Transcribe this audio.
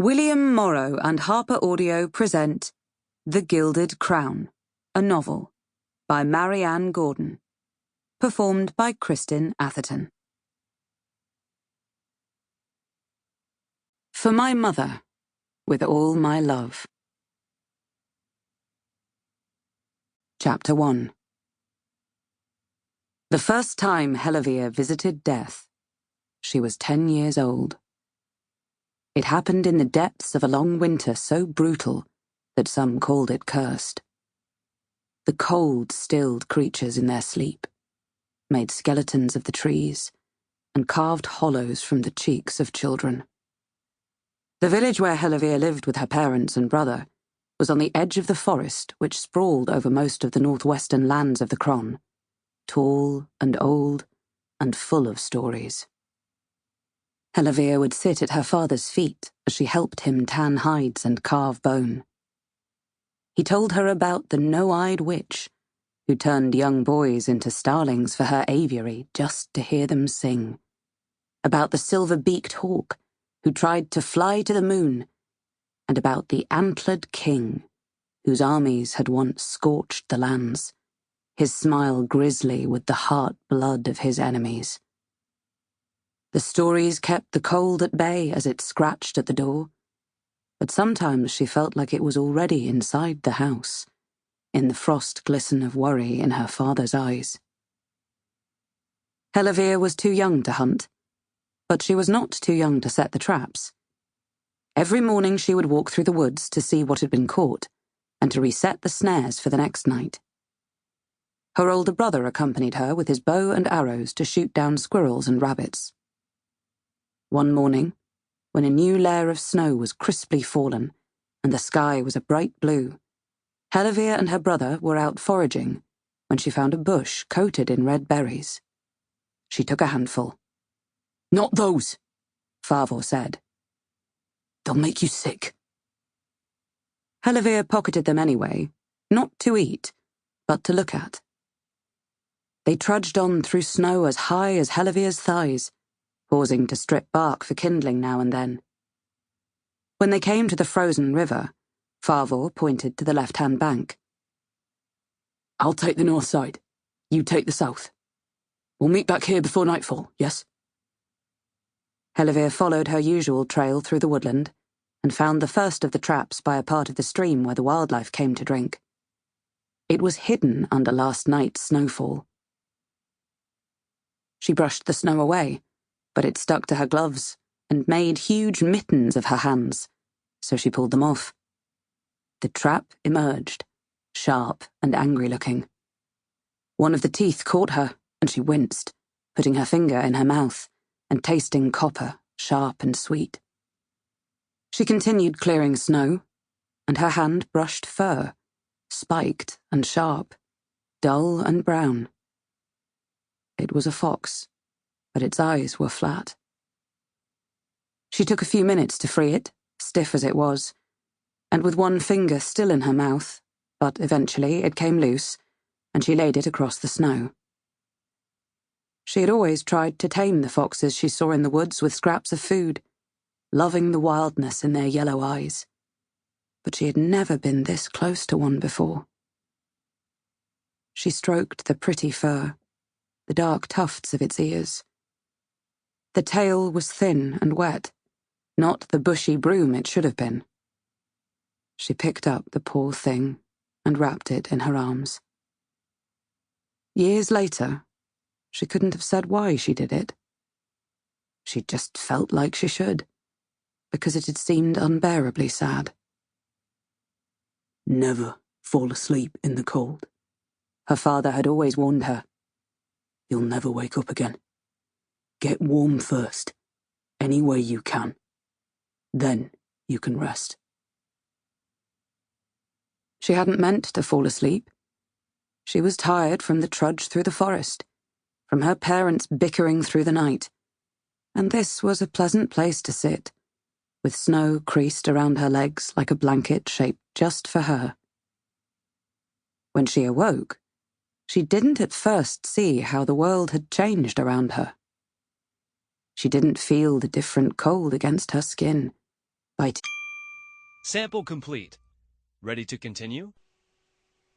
William Morrow and Harper Audio present The Gilded Crown, a novel, by Marianne Gordon, performed by Kristin Atherton. For my mother, with all my love. Chapter 1. The first time Hellevir visited death, she was 10 years old. It happened in the depths of a long winter so brutal that some called it cursed. The cold stilled creatures in their sleep, made skeletons of the trees, and carved hollows from the cheeks of children. The village where Hellevir lived with her parents and brother was on the edge of the forest which sprawled over most of the northwestern lands of the Cron, tall and old and full of stories. Hellevir would sit at her father's feet as she helped him tan hides and carve bone. He told her about the no-eyed witch who turned young boys into starlings for her aviary just to hear them sing, about the silver-beaked hawk who tried to fly to the moon, and about the antlered king whose armies had once scorched the lands, his smile grisly with the heart blood of his enemies. The stories kept the cold at bay as it scratched at the door, but sometimes she felt like it was already inside the house, in the frost glisten of worry in her father's eyes. Hellevir was too young to hunt, but she was not too young to set the traps. Every morning she would walk through the woods to see what had been caught, and to reset the snares for the next night. Her older brother accompanied her with his bow and arrows to shoot down squirrels and rabbits. One morning, when a new layer of snow was crisply fallen and the sky was a bright blue, Hellevir and her brother were out foraging when she found a bush coated in red berries. She took a handful. "Not those," Farvor said. "They'll make you sick." Hellevir pocketed them anyway, not to eat, but to look at. They trudged on through snow as high as Hellevir's thighs, pausing to strip bark for kindling now and then. When they came to the frozen river, Farvor pointed to the left-hand bank. "I'll take the north side. You take the south. We'll meet back here before nightfall, yes?" Hellevir followed her usual trail through the woodland and found the first of the traps by a part of the stream where the wildlife came to drink. It was hidden under last night's snowfall. She brushed the snow away, but it stuck to her gloves and made huge mittens of her hands, so she pulled them off. The trap emerged, sharp and angry-looking. One of the teeth caught her, and she winced, putting her finger in her mouth and tasting copper, sharp and sweet. She continued clearing snow, and her hand brushed fur, spiked and sharp, dull and brown. It was a fox, but its eyes were flat. She took a few minutes to free it, stiff as it was, and with one finger still in her mouth, but eventually it came loose, and she laid it across the snow. She had always tried to tame the foxes she saw in the woods with scraps of food, loving the wildness in their yellow eyes, but she had never been this close to one before. She stroked the pretty fur, the dark tufts of its ears. The tail was thin and wet, not the bushy broom it should have been. She picked up the poor thing and wrapped it in her arms. Years later, she couldn't have said why she did it. She just felt like she should, because it had seemed unbearably sad. "Never fall asleep in the cold," her father had always warned her. "You'll never wake up again. Get warm first, any way you can. Then you can rest." She hadn't meant to fall asleep. She was tired from the trudge through the forest, from her parents bickering through the night, and this was a pleasant place to sit, with snow creased around her legs like a blanket shaped just for her. When she awoke, she didn't at first see how the world had changed around her. She didn't feel the different cold against her skin, biting Sample complete. Ready to continue?